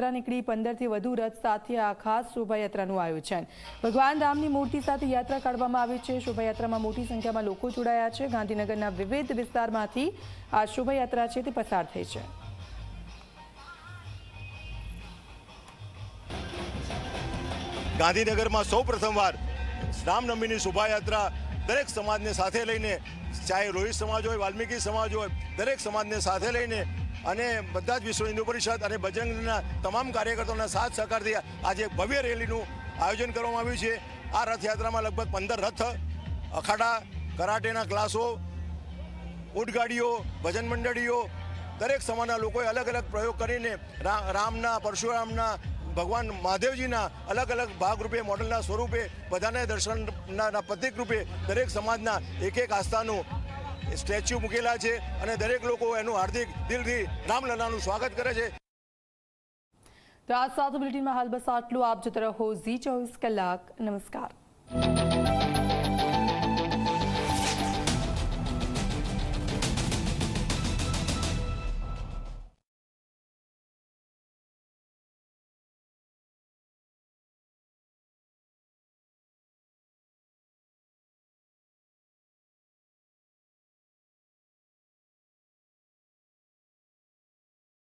નીકળી 15 થી વધુ રથ સાથે આ ખાસ શોભાયાત્રાનું આયોજન ભગવાન રામની મૂર્તિ સાથે યાત્રા કાઢવામાં આવી છે। શોભાયાત્રામાં મોટી સંખ્યામાં લોકો જોડાયા છે। ગાંધીનગરના વિવિધ વિસ્તારમાંથી આ શોભાયાત્રા છે તે પસાર થઈ છે। ગાંધીનગરમાં સૌપ્રથમવાર રામનવમીની શોભાયાત્રા દરેક સમાજને સાથે લઈને, ચાહે રોહિત સમાજ હોય, વાલ્મીકી સમાજ હોય, દરેક સમાજને સાથે લઈને અને બધા જ વિશ્વ હિન્દુ પરિષદ અને બજરંગના તમામ કાર્યકર્તાઓના સાથ સહકારથી આજે ભવ્ય રેલીનું આયોજન કરવામાં આવ્યું છે। આ રથયાત્રામાં લગભગ 15 રથ, અખાડા, કરાટેના ક્લાસો, ઊંટગાડીઓ, ભજન મંડળીઓ, દરેક સમાજના લોકોએ અલગ અલગ પ્રયોગ કરીને રામના, પરશુરામના, ભગવાન મહાદેવજીના અલગ અલગ ભાગરૂપે, મોડલના સ્વરૂપે, બધાને દર્શનના પ્રતિક રૂપે દરેક સમાજના એક એક આસ્થાનું સ્ટેચ્યુ મૂકેલા છે અને દરેક લોકો એનું હાર્દિક દિલથી રામલલ્લાનું સ્વાગત કરે છે। તો આ સાથે બુલેટિનમાં હાલ બસ આટલું। આપ જોતા રહો ઝી 24 કલાક। નમસ્કાર।